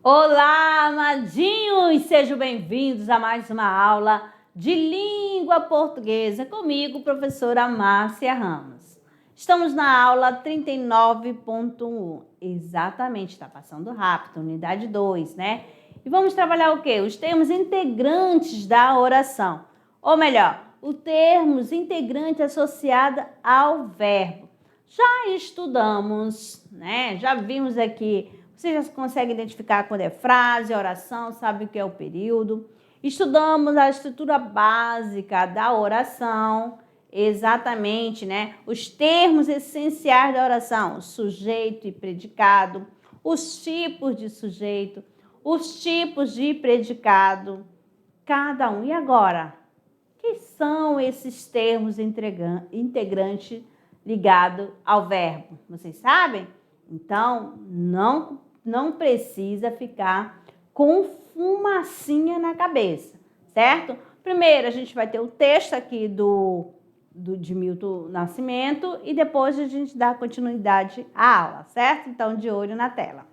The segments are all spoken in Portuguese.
Olá, amadinhos! Sejam bem-vindos a mais uma aula de língua portuguesa comigo, professora Márcia Ramos. Estamos na aula 39.1. Exatamente, está passando rápido, unidade 2, né? E vamos trabalhar o quê? Os termos integrantes da oração. Ou melhor, os termos integrantes associados ao verbo. Já estudamos, né? Já vimos aqui. Você já consegue identificar quando é frase, oração, sabe o que é o período. Estudamos a estrutura básica da oração, exatamente, né? Os termos essenciais da oração, sujeito e predicado, os tipos de sujeito, os tipos de predicado, cada um. E agora, que são esses termos integrantes ligados ao verbo? Vocês sabem? Então, não precisa ficar com fumacinha na cabeça, certo? Primeiro, a gente vai ter o texto aqui de Milton Nascimento e depois a gente dá continuidade à aula, certo? Então, de olho na tela.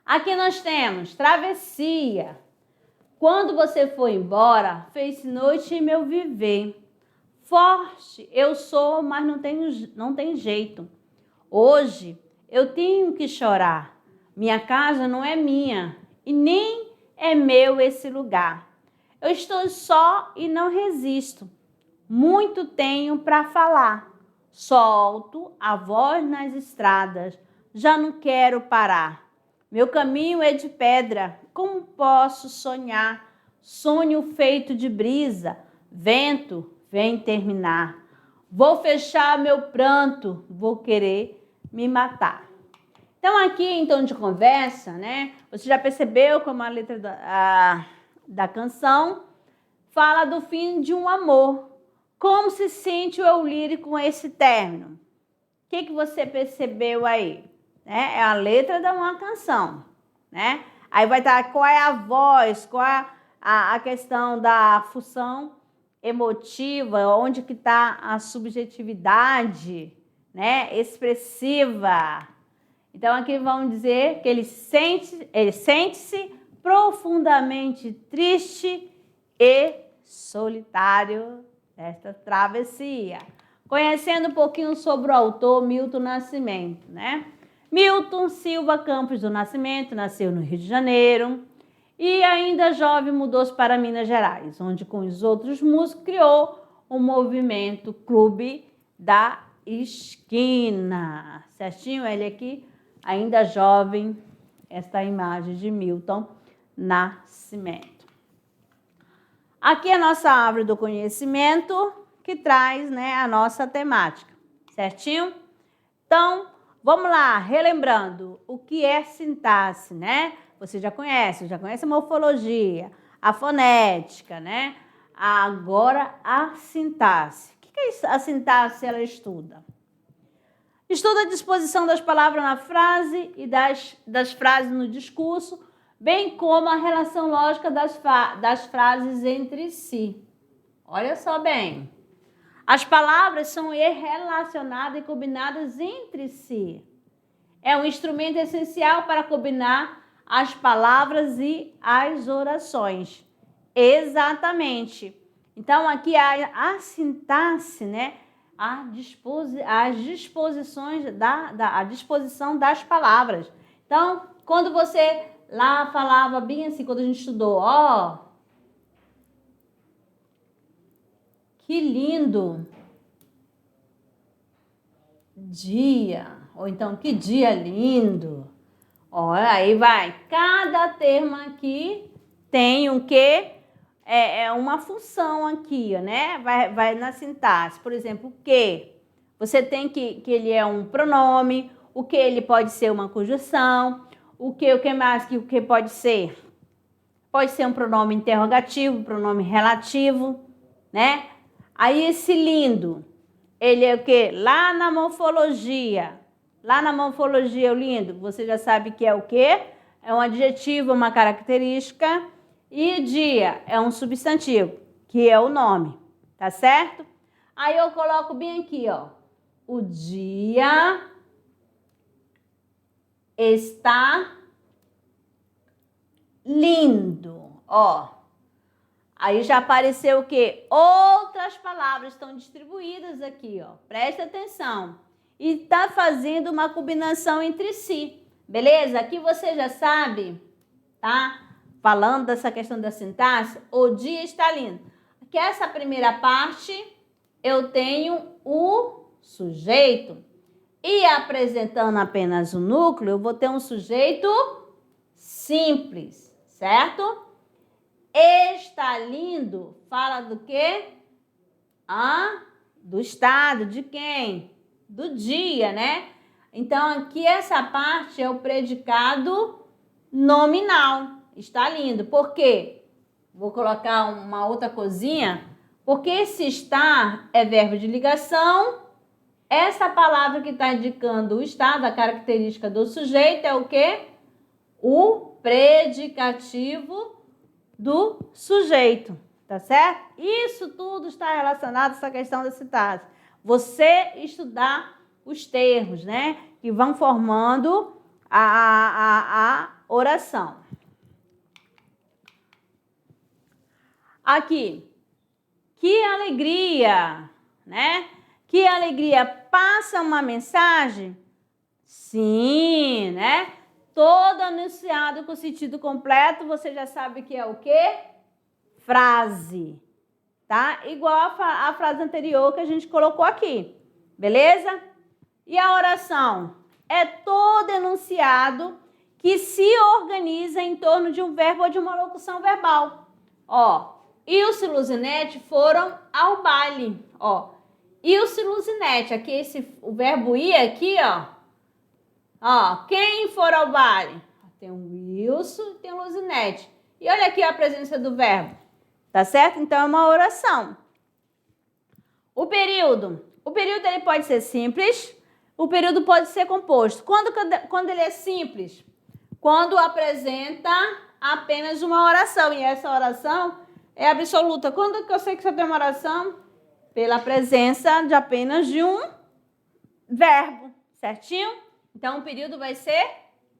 Aqui nós temos travessia. Quando você foi embora, fez noite em meu viver. Forte eu sou, mas não tem jeito. Hoje eu tenho que chorar. Minha casa não é minha e nem é meu esse lugar. Eu estou só e não resisto. Muito tenho para falar. Solto a voz nas estradas. Já não quero parar. Meu caminho é de pedra. Como posso sonhar? Sonho feito de brisa. Vento vem terminar. Vou fechar meu pranto. Vou querer me matar. Então, aqui em tom de conversa, né? Você já percebeu como a letra da canção fala do fim de um amor. Como se sente o eu lírico com esse término? O que você percebeu aí? É a letra de uma canção, né? Aí vai estar qual é a voz, qual é a questão da função emotiva, onde que está a subjetividade, né? Expressiva. Então, aqui vamos dizer que ele sente-se profundamente triste e solitário nesta travessia. Conhecendo um pouquinho sobre o autor Milton Nascimento, né? Milton Silva Campos do Nascimento nasceu no Rio de Janeiro e ainda jovem mudou-se para Minas Gerais, onde com os outros músicos criou o movimento Clube da Esquina. Certinho? Ele aqui, ainda jovem, esta imagem de Milton Nascimento. Aqui é a nossa árvore do conhecimento que traz, né, a nossa temática, certinho? Então, vamos lá, relembrando o que é sintaxe, né? Você já conhece a morfologia, a fonética, né? Agora, a sintaxe. O que é a sintaxe? Ela estuda? Estuda a disposição das palavras na frase e das frases no discurso, bem como a relação lógica das frases entre si. Olha só bem. As palavras são relacionadas e combinadas entre si. É um instrumento essencial para combinar as palavras e as orações. Exatamente. Então, aqui a sintaxe, né? As disposições a disposição das palavras. Então, quando você lá falava bem assim, quando a gente estudou, ó, que lindo dia, ou então que dia lindo. Olha, aí vai. Cada termo aqui tem o quê? É uma função aqui, né? Vai na sintaxe. Por exemplo, o que? Você tem que ele é um pronome, o que ele pode ser uma conjunção, o que mais que o que pode ser? Pode ser um pronome interrogativo, um pronome relativo, né? Aí esse lindo, ele é o quê? Lá na morfologia, o lindo, você já sabe que é o quê? É um adjetivo, uma característica. E dia é um substantivo, que é o nome, tá certo? Aí eu coloco bem aqui, ó. O dia está lindo. Ó, aí já apareceu o quê? Outras palavras estão distribuídas aqui, ó. Presta atenção. E tá fazendo uma combinação entre si, beleza? Aqui você já sabe, tá? Falando dessa questão da sintaxe, o dia está lindo. Aqui essa primeira parte, eu tenho o sujeito. E apresentando apenas o núcleo, eu vou ter um sujeito simples, certo? Está lindo fala do quê? Do estado, de quem? Do dia, né? Então, aqui essa parte é o predicado nominal. Está lindo. Por quê? Vou colocar uma outra coisinha. Porque esse estar é verbo de ligação. Essa palavra que está indicando o estado, a característica do sujeito é o quê? O predicativo do sujeito, tá certo? Isso tudo está relacionado a essa questão da sintaxe. Você estudar os termos, né? Que vão formando a oração. Aqui, que alegria, né? Que alegria, passa uma mensagem? Sim, né? Todo anunciado com sentido completo, você já sabe que é o quê? Frase, tá? Igual a frase anterior que a gente colocou aqui, beleza? E a oração? É todo enunciado que se organiza em torno de um verbo ou de uma locução verbal. Ó, Ilse e Luzinete foram ao baile, ó. Ilse e Luzinete, aqui o verbo ir aqui, ó. Ó, quem for ao baile? Tem o Wilson e tem o Luzinete. E olha aqui a presença do verbo. Tá certo? Então é uma oração. O período. O período ele pode ser simples. O período pode ser composto. Quando ele é simples? Quando apresenta apenas uma oração. E essa oração é absoluta. Quando que eu sei que você tem uma oração? Pela presença de apenas de um verbo. Certinho? Então, o período vai ser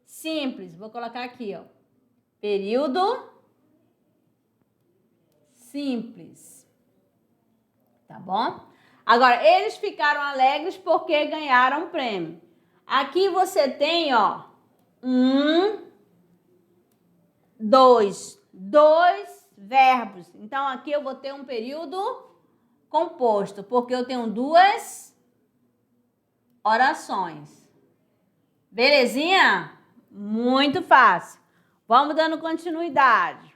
simples. Vou colocar aqui, ó. Período simples. Tá bom? Agora, eles ficaram alegres porque ganharam um prêmio. Aqui você tem, ó, dois verbos. Então, aqui eu vou ter um período composto, porque eu tenho duas orações. Belezinha? Muito fácil. Vamos dando continuidade.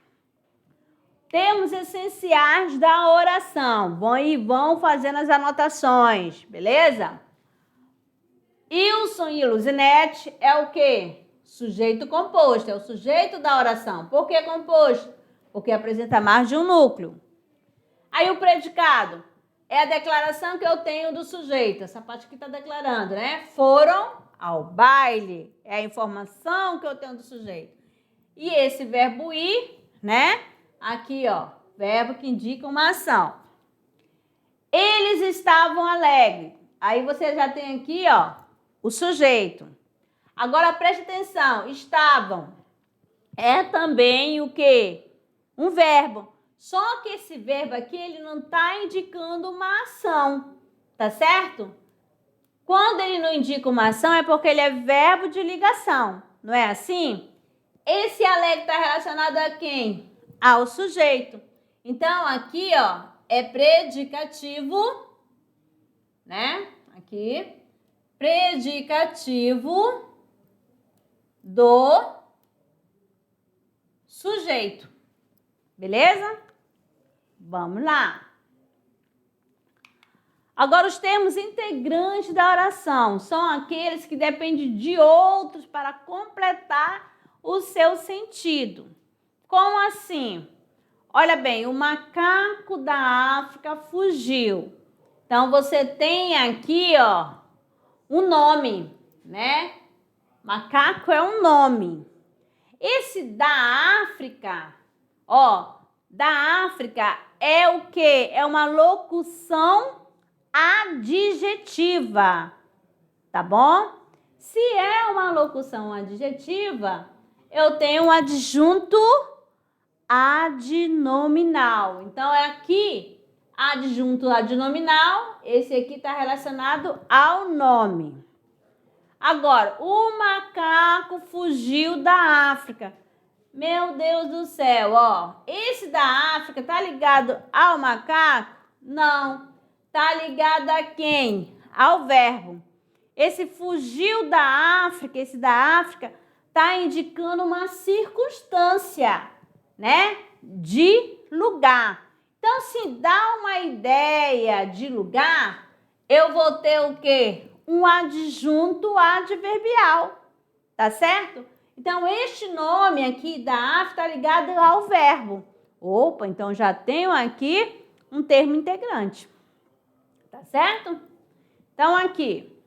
Termos essenciais da oração. Vão fazendo as anotações, beleza? Ilson e Luzinete é o quê? Sujeito composto, é o sujeito da oração. Por que composto? Porque apresenta mais de um núcleo. Aí o predicado é a declaração que eu tenho do sujeito. Essa parte que está declarando, né? Foram ao baile. É a informação que eu tenho do sujeito. E esse verbo ir, né? Aqui, ó, verbo que indica uma ação. Eles estavam alegres. Aí você já tem aqui, ó, o sujeito. Agora preste atenção. Estavam. É também o quê? Um verbo. Só que esse verbo aqui, ele não está indicando uma ação. Tá certo? Quando ele não indica uma ação, é porque ele é verbo de ligação. Não é assim? Esse alegre está relacionado a quem? Ao sujeito. Então, aqui, ó, é predicativo, né? Aqui, predicativo do sujeito. Beleza? Vamos lá. Agora, os termos integrantes da oração são aqueles que dependem de outros para completar o seu sentido. Como assim? Olha bem, o macaco da África fugiu. Então, você tem aqui, ó, um nome, né? Macaco é um nome. Esse da África, ó, da África é o quê? É uma locução adjetiva, tá bom? Se é uma locução adjetiva, eu tenho um adjunto adnominal. Então, é aqui, adjunto adnominal, esse aqui está relacionado ao nome. Agora, o macaco fugiu da África. Meu Deus do céu, ó. Esse da África tá ligado ao macaco? Não. Tá ligado a quem? Ao verbo. Esse fugiu da África, esse da África, tá indicando uma circunstância, né? De lugar. Então, se dá uma ideia de lugar, eu vou ter o quê? Um adjunto adverbial, tá certo? Então, este nome aqui da África está ligado ao verbo. Opa, então já tenho aqui um termo integrante, tá certo? Então, aqui,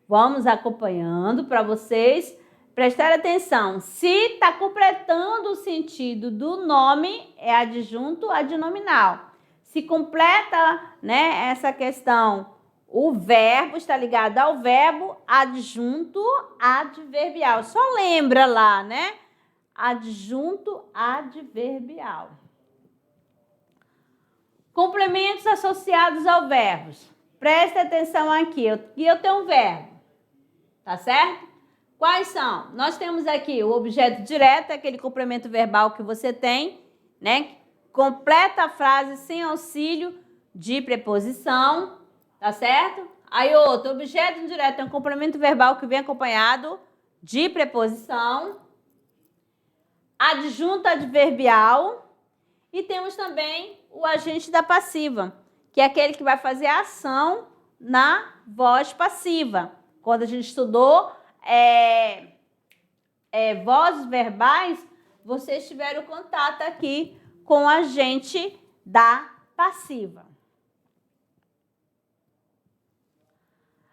vamos acompanhando para vocês prestarem atenção. Se está completando o sentido do nome, é adjunto adnominal. Se completa, né, essa questão, o verbo está ligado ao verbo, adjunto adverbial. Só lembra lá, né? Adjunto adverbial. Complementos associados ao verbo. Preste atenção aqui. Eu tenho um verbo, tá certo? Quais são? Nós temos aqui o objeto direto, aquele complemento verbal que você tem, né? Completa a frase sem auxílio de preposição, tá certo? Aí outro, objeto indireto é um complemento verbal que vem acompanhado de preposição, adjunto adverbial e temos também o agente da passiva, que é aquele que vai fazer a ação na voz passiva. Quando a gente estudou vozes verbais, vocês tiveram contato aqui com o agente da passiva.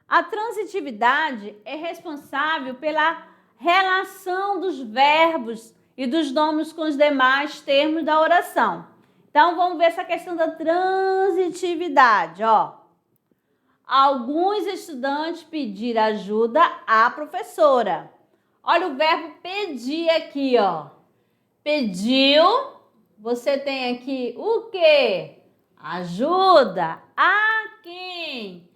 A transitividade é responsável pela relação dos verbos e dos nomes com os demais termos da oração. Então, vamos ver essa questão da transitividade, ó. Alguns estudantes pediram ajuda à professora. Olha o verbo pedir aqui, ó. Pediu, você tem aqui o quê? Ajuda a quem?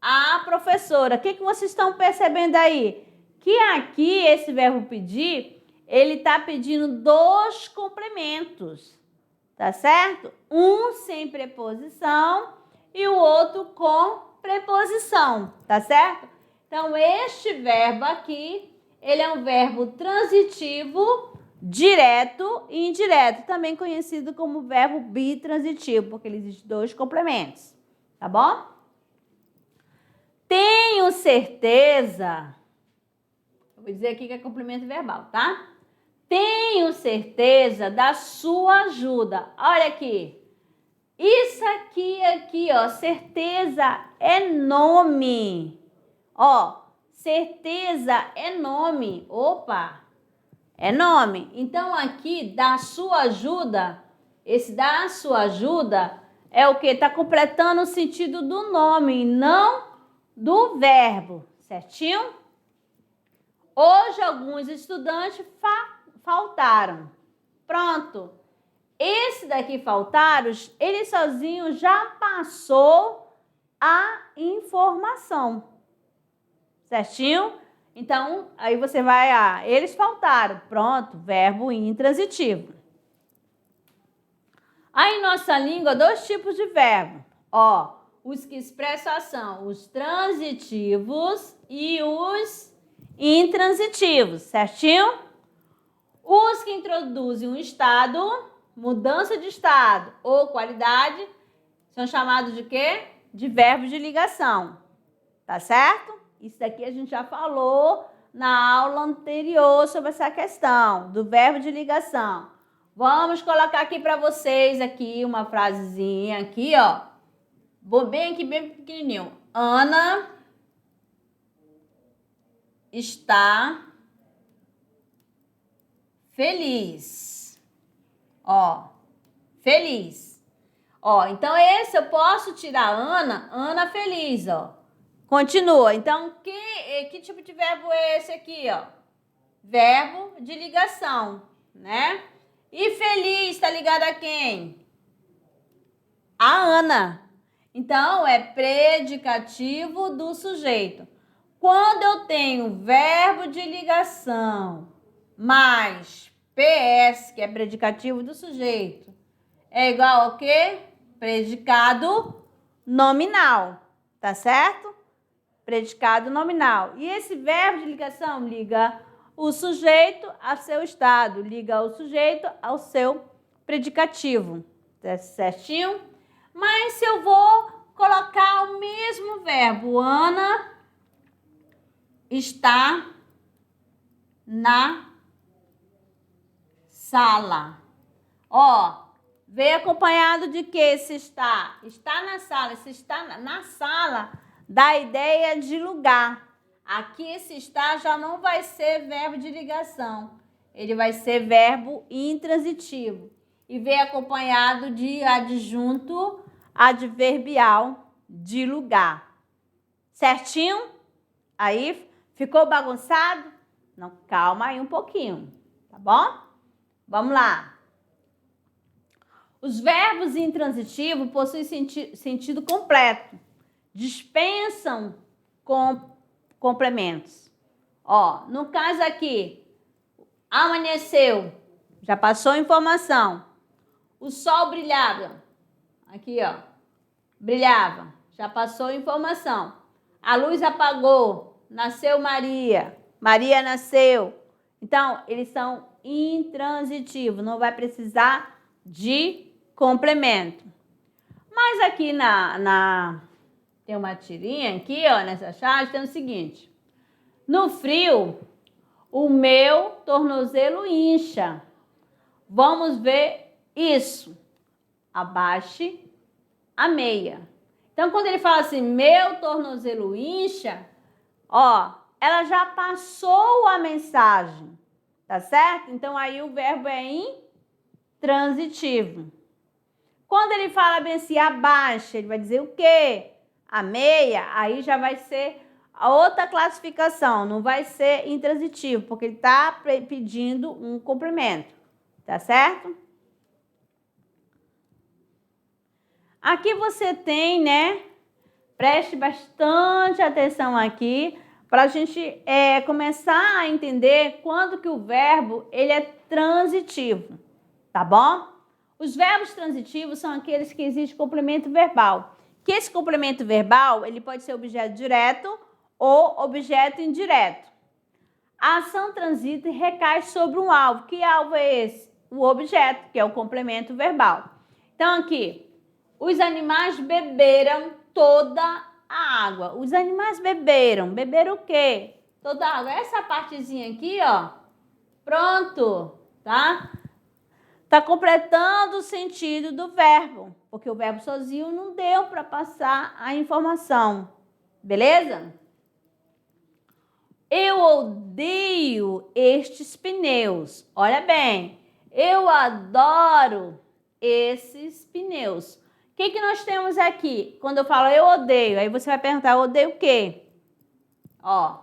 A professora. O que vocês estão percebendo aí? Que aqui, esse verbo pedir, ele está pedindo dois complementos, tá certo? Um sem preposição e o outro com preposição, tá certo? Então, este verbo aqui, ele é um verbo transitivo, direto e indireto, também conhecido como verbo bitransitivo, porque ele existe dois complementos, tá bom? Tenho certeza, eu vou dizer aqui que é complemento verbal, tá? Tenho certeza da sua ajuda. Olha aqui. Isso aqui, ó, certeza é nome. Ó, certeza é nome. Opa, é nome. Então, aqui, da sua ajuda, esse da sua ajuda é o que? Tá completando o sentido do nome, não do verbo, certinho? Hoje, alguns estudantes faltaram. Pronto. Esse daqui faltaram, ele sozinho já passou a informação. Certinho? Então, aí você vai, eles faltaram. Pronto, verbo intransitivo. Aí, em nossa língua, dois tipos de verbo. Ó, os que expressam ação, os transitivos e os intransitivos, certinho? Os que introduzem um estado, mudança de estado ou qualidade, são chamados de quê? De verbos de ligação, tá certo? Isso daqui a gente já falou na aula anterior sobre essa questão do verbo de ligação. Vamos colocar aqui para vocês aqui uma frasezinha aqui, ó. Bem aqui, bem pequenininho. Ana está feliz. Ó, feliz. Ó, então esse eu posso tirar Ana feliz, ó. Continua. Então, que tipo de verbo é esse aqui, ó? verbo de ligação, né? E feliz está ligado a quem? A Ana. Então, é predicativo do sujeito. Quando eu tenho verbo de ligação mais PS, que é predicativo do sujeito, é igual ao quê? Predicado nominal, tá certo? Predicado nominal. E esse verbo de ligação liga o sujeito ao seu estado, liga o sujeito ao seu predicativo, tá certinho? Mas se eu vou colocar o mesmo verbo, Ana está na sala. Ó, veio acompanhado de que esse está? Está na sala. Esse está na sala dá a ideia de lugar. Aqui esse está já não vai ser verbo de ligação. Ele vai ser verbo intransitivo. E veio acompanhado de adjunto adverbial de lugar. Certinho? Aí, ficou bagunçado? Não, calma aí um pouquinho, tá bom? Vamos lá. Os verbos intransitivos possuem sentido completo. Dispensam complementos. Ó, no caso aqui, amanheceu, já passou informação. O sol brilhava. Aqui, ó, brilhava, já passou informação. A luz apagou, nasceu Maria, Maria nasceu. Então, eles são intransitivos, não vai precisar de complemento. Mas aqui tem uma tirinha aqui, ó, nessa charge, tem o seguinte. No frio, o meu tornozelo incha. Vamos ver isso. Abaixe a meia. Então, quando ele fala assim, meu tornozelo incha, ó, ela já passou a mensagem, tá certo? Então, aí o verbo é intransitivo. Quando ele fala bem assim, abaixa, ele vai dizer o quê? A meia, aí já vai ser a outra classificação, não vai ser intransitivo, porque ele está pedindo um complemento, tá certo? Aqui você tem, né? Preste bastante atenção aqui para a gente começar a entender quando que o verbo ele é transitivo, tá bom? Os verbos transitivos são aqueles que existe complemento verbal. Que esse complemento verbal ele pode ser objeto direto ou objeto indireto. A ação transita e recai sobre um alvo. Que alvo é esse? O objeto, que é o complemento verbal. Então aqui os animais beberam toda a água. Os animais beberam. Beberam o quê? Toda a água. Essa partezinha aqui, ó. Pronto, tá? Tá completando o sentido do verbo. Porque o verbo sozinho não deu para passar a informação. Beleza? Eu odeio estes pneus. Olha bem. Eu adoro esses pneus. O que nós temos aqui? Quando eu falo eu odeio, aí você vai perguntar, eu odeio o quê? Ó,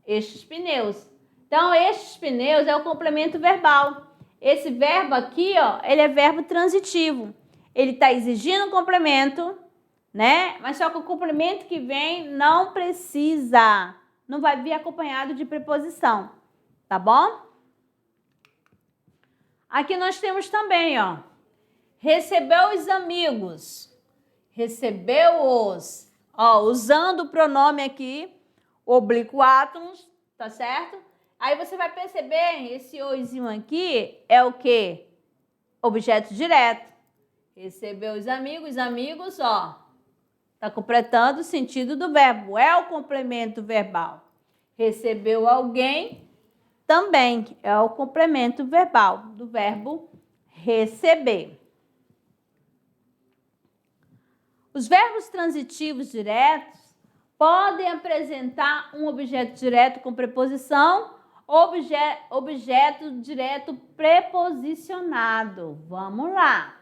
estes pneus. Então, estes pneus é o complemento verbal. Esse verbo aqui, ó, ele é verbo transitivo. Ele está exigindo um complemento, né? Mas só que o complemento que vem não precisa. Não vai vir acompanhado de preposição, tá bom? Aqui nós temos também, ó. Recebeu os amigos. Recebeu-os. Ó, usando o pronome aqui, oblíquo átomos, tá certo? Aí você vai perceber, esse oizinho aqui é o quê? Objeto direto. Recebeu os amigos, ó. Tá completando o sentido do verbo. É o complemento verbal. Recebeu alguém, também é o complemento verbal do verbo receber. Os verbos transitivos diretos podem apresentar um objeto direto com preposição, objeto direto preposicionado. Vamos lá.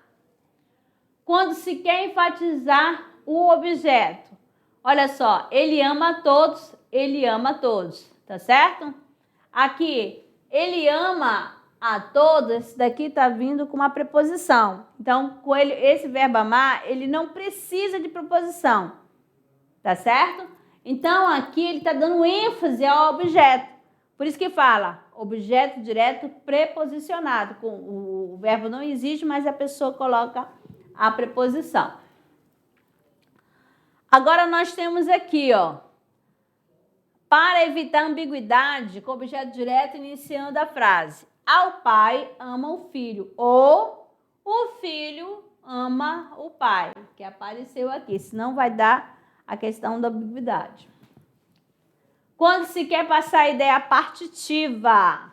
Quando se quer enfatizar o objeto. Olha só, ele ama todos, tá certo? Aqui, ele ama a todos, esse daqui está vindo com uma preposição. Então, com ele, esse verbo amar, ele não precisa de preposição, tá certo? Então, aqui ele está dando ênfase ao objeto. Por isso que fala objeto direto preposicionado. O verbo não existe, mas a pessoa coloca a preposição. Agora, nós temos aqui, ó, para evitar ambiguidade, com objeto direto iniciando a frase. Ao pai ama o filho, ou o filho ama o pai, que apareceu aqui, senão vai dar a questão da ambiguidade. Quando se quer passar a ideia partitiva,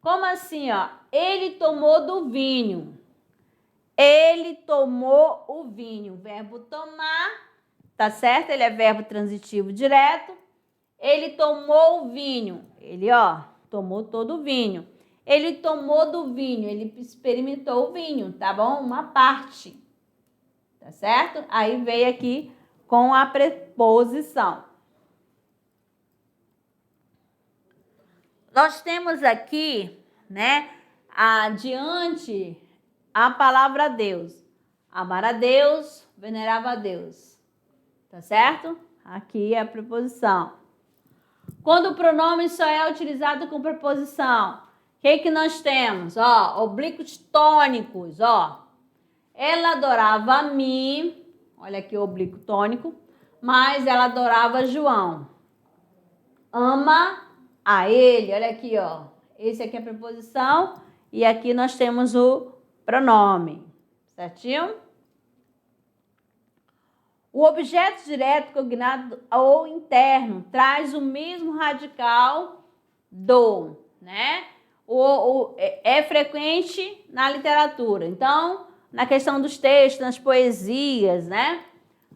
como assim, ó? Ele tomou do vinho. Ele tomou o vinho. O verbo tomar, tá certo? Ele é verbo transitivo direto. Ele tomou o vinho. Ele, ó, tomou todo o vinho. Ele tomou do vinho. Ele experimentou o vinho, tá bom? Uma parte. Tá certo? Aí veio aqui com a preposição. Nós temos aqui, né, adiante a palavra Deus. Amar a Deus, venerava a Deus. Tá certo? Aqui é a preposição. Quando o pronome só é utilizado com preposição, o que nós temos? Ó, oblíquos tônicos, ó. Ela adorava a mim, olha aqui o oblíquo tônico, mas ela adorava João. Ama a ele, olha aqui, ó. Esse aqui é a preposição e aqui nós temos o pronome, certinho? O objeto direto, cognado ou interno traz o mesmo radical do, né? É frequente na literatura. Então, na questão dos textos, nas poesias, né?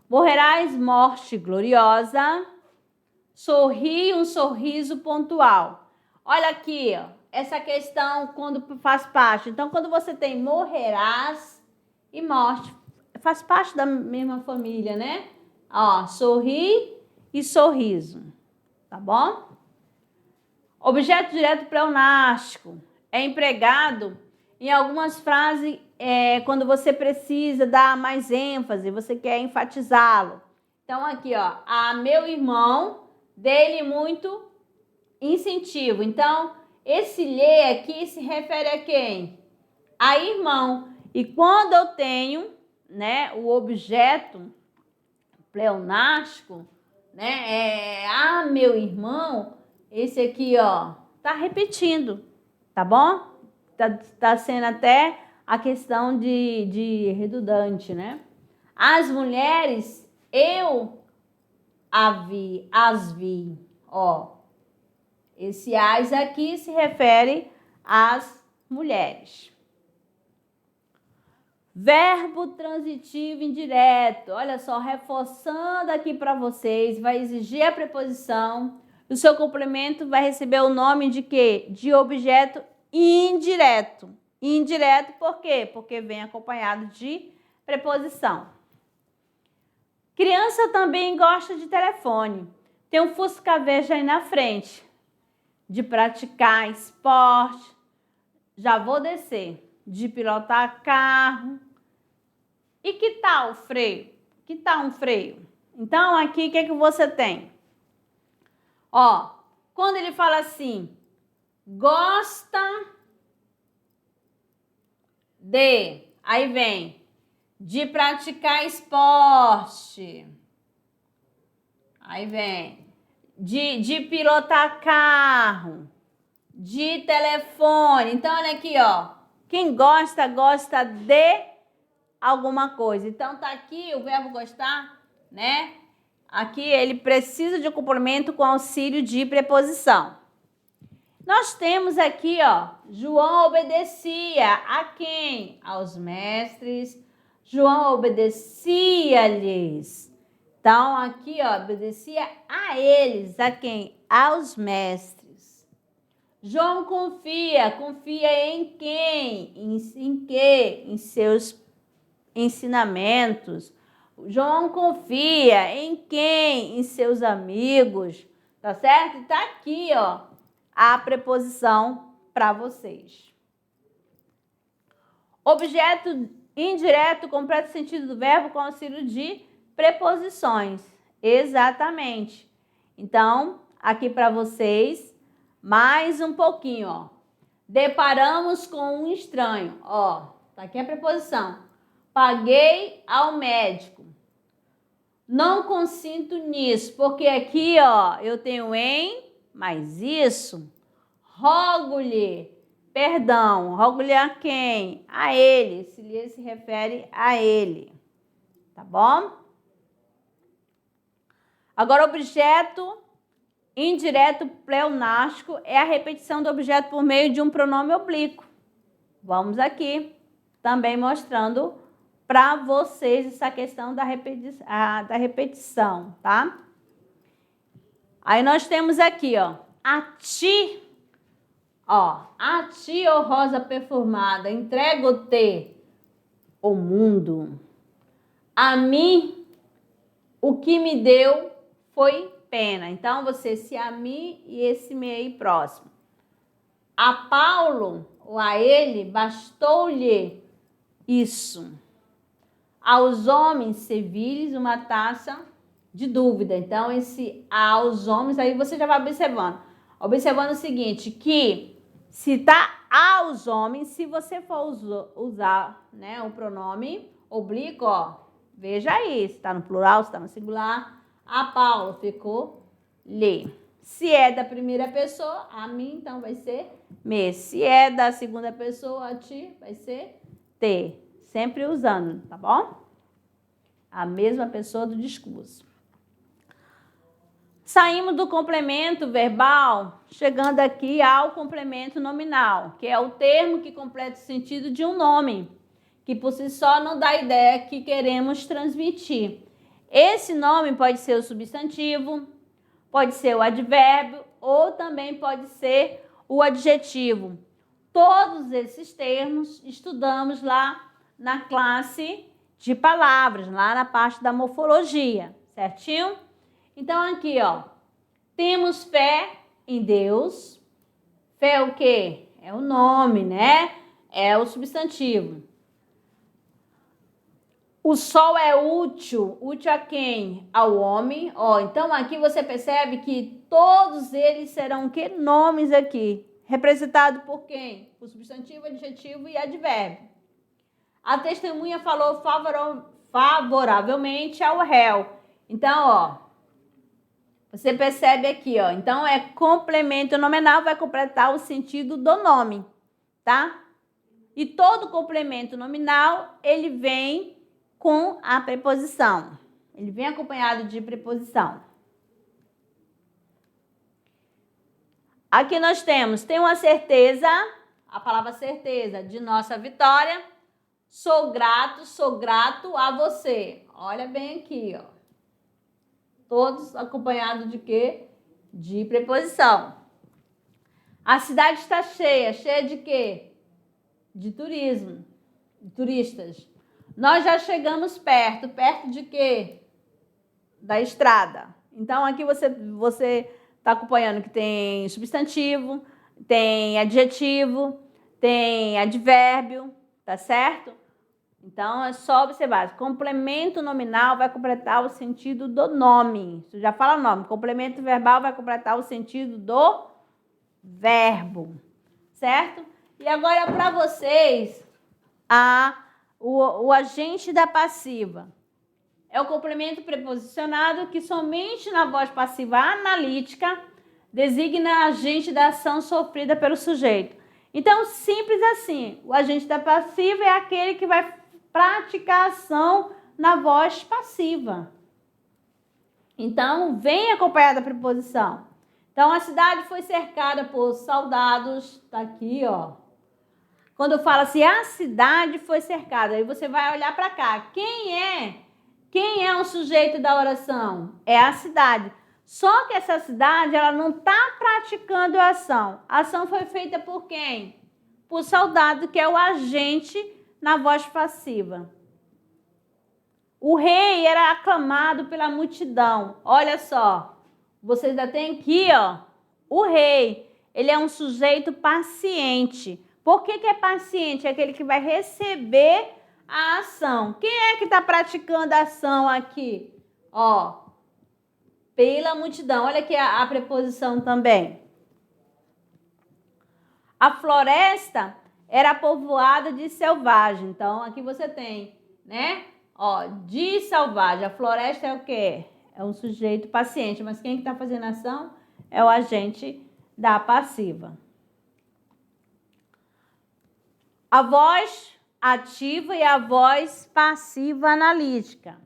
Morrerás morte gloriosa, sorri um sorriso pontual. Olha aqui, ó, essa questão quando faz parte. Então, quando você tem morrerás e morte, faz parte da mesma família, né? Ó, sorri e sorriso, tá bom? Objeto direto pleonástico é empregado em algumas frases quando você precisa dar mais ênfase, você quer enfatizá-lo. Então, aqui, ó, a meu irmão, dele muito incentivo. Então, esse lhe aqui se refere a quem? A irmão. E quando eu tenho, né, o objeto pleonástico, né, meu irmão, esse aqui, ó, tá repetindo, tá bom? Tá sendo até a questão de redundante, né? As mulheres, eu as vi, ó. Esse as aqui se refere às mulheres. Verbo transitivo indireto. Olha só, reforçando aqui para vocês, vai exigir a preposição. O seu complemento vai receber o nome de quê? De objeto indireto. Indireto por quê? Porque vem acompanhado de preposição. Criança também gosta de telefone. Tem um Fusca Verde aí na frente. De praticar esporte. Já vou descer. De pilotar carro. E que tal o freio? Que tal um freio? Então, aqui, o que você tem? Ó, quando ele fala assim, gosta de, aí vem, de praticar esporte. Aí vem, de pilotar carro, de telefone. Então, olha aqui, ó. Quem gosta, gosta de alguma coisa. Então, tá aqui o verbo gostar, né? Aqui ele precisa de um complemento com auxílio de preposição. Nós temos aqui, ó, João obedecia a quem? Aos mestres. João obedecia-lhes. Então, aqui, ó, obedecia a eles. A quem? Aos mestres. João confia em quem? Em quê? Em seus ensinamentos. João confia em quem? Em seus amigos, tá certo? E tá aqui, ó, a preposição para vocês. Objeto indireto completa o sentido do verbo com auxílio de preposições. Exatamente. Então, aqui para vocês, mais um pouquinho, ó. Deparamos com um estranho, ó. Tá aqui a preposição. Paguei ao médico. Não consinto nisso, porque aqui, ó, eu tenho em, mas isso, rogo-lhe, perdão, rogo-lhe a quem? A ele, se lhe se refere a ele, tá bom? Agora, objeto indireto pleonástico é a repetição do objeto por meio de um pronome oblíquo. Vamos aqui, também mostrando para vocês essa questão da repetição, tá? Aí nós temos aqui, ó, a ti, ó rosa perfumada, entrego-te o mundo. A mim, o que me deu foi pena. Então, você se a mim e esse me aí próximo. A Paulo, ou a ele, bastou-lhe isso. Aos homens servires uma taça de dúvida. Então, esse aos homens, aí você já vai observando. Observando o seguinte, que se tá aos homens, se você for usar, né, o pronome oblíquo, ó, veja aí, se tá no plural, se tá no singular. A Paulo ficou lhe. Se é da primeira pessoa, a mim, então vai ser me. Se é da segunda pessoa, a ti, vai ser te. Sempre usando, tá bom? A mesma pessoa do discurso. Saímos do complemento verbal, chegando aqui ao complemento nominal, que é o termo que completa o sentido de um nome, que por si só não dá a ideia que queremos transmitir. Esse nome pode ser o substantivo, pode ser o advérbio ou também pode ser o adjetivo. Todos esses termos estudamos lá na classe de palavras, lá na parte da morfologia, certinho? Então, aqui, ó, temos fé em Deus. Fé é o quê? É o nome, né? É o substantivo. O sol é útil. Útil a quem? Ao homem. Ó, então, aqui você percebe que todos eles serão que nomes aqui? Representado por quem? Por substantivo, adjetivo e advérbio. A testemunha falou favoravelmente ao réu. Então, ó, você percebe aqui, ó. Então, é complemento nominal, vai completar o sentido do nome, tá? E todo complemento nominal, ele vem com a preposição. Ele vem acompanhado de preposição. Aqui nós temos, tem uma certeza, a palavra certeza, de nossa vitória. Sou grato a você. Olha bem aqui, ó. Todos acompanhados de quê? De preposição. A cidade está cheia. Cheia de quê? De turismo. De turistas. Nós já chegamos perto. Perto de quê? Da estrada. Então, aqui você está acompanhando que tem substantivo, tem adjetivo, tem advérbio, tá certo? Então, é só observar. Complemento nominal vai completar o sentido do nome. Isso já fala nome. Complemento verbal vai completar o sentido do verbo. Certo? E agora, para vocês, o agente da passiva. É o complemento preposicionado que somente na voz passiva analítica designa agente da ação sofrida pelo sujeito. Então, simples assim. O agente da passiva é aquele que vai praticar a ação na voz passiva. Então, vem acompanhada da preposição. Então, a cidade foi cercada por soldados. Tá aqui, ó. Quando fala assim, a cidade foi cercada, aí você vai olhar para cá. Quem é o sujeito da oração? É a cidade. Só que essa cidade, ela não está praticando a ação. A ação foi feita por quem? Por soldado, que é o agente na voz passiva. O rei era aclamado pela multidão. Olha só, vocês ainda tem aqui, ó, o rei ele é um sujeito paciente. Por que é paciente? É aquele que vai receber a ação. Quem é que está praticando a ação aqui? Ó, pela multidão. Olha aqui a preposição também. A floresta era povoada de selvagem. Então, aqui você tem, né? Ó, de selvagem. A floresta é o quê? É um sujeito paciente. Mas quem que está fazendo a ação? É o agente da passiva. A voz ativa e a voz passiva analítica.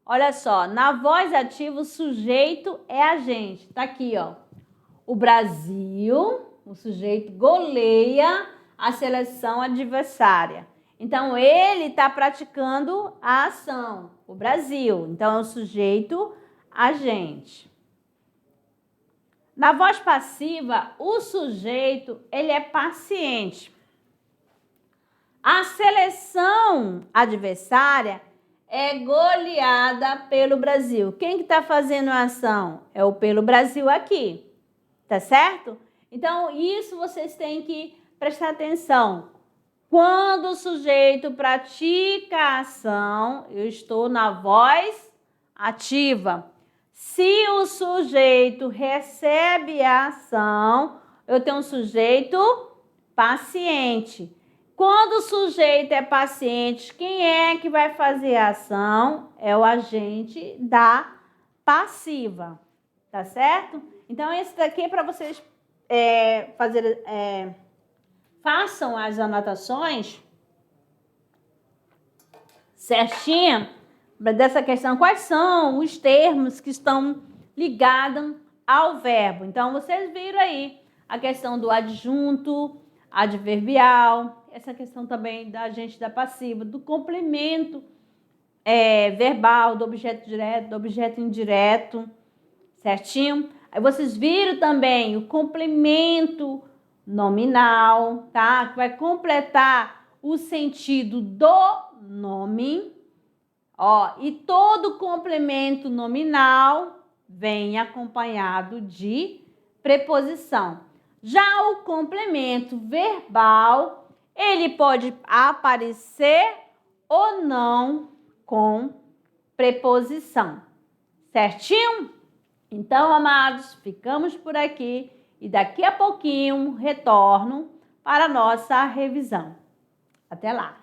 Olha só, na voz ativa o sujeito é agente. Tá aqui, ó. O Brasil, o sujeito goleia a seleção adversária. Então, ele está praticando a ação, o Brasil. Então, é o sujeito agente. Na voz passiva, o sujeito, ele é paciente. A seleção adversária é goleada pelo Brasil. Quem que está fazendo a ação? É o pelo Brasil aqui, tá certo? Então, isso vocês têm que prestar atenção. Quando o sujeito pratica a ação, eu estou na voz ativa. Se o sujeito recebe a ação, eu tenho um sujeito paciente. Quando o sujeito é paciente, quem é que vai fazer a ação? É o agente da passiva, tá certo? Então, esse daqui é para vocês façam as anotações certinho dessa questão. Quais são os termos que estão ligados ao verbo? Então, vocês viram aí a questão do adjunto, adverbial, essa questão também da agente da passiva, do complemento verbal, do objeto direto, do objeto indireto, certinho? Aí vocês viram também o complemento nominal, tá? Que vai completar o sentido do nome, ó, e todo complemento nominal vem acompanhado de preposição. Já o complemento verbal, ele pode aparecer ou não com preposição, certinho? Então, amados, ficamos por aqui e daqui a pouquinho retorno para a nossa revisão. Até lá!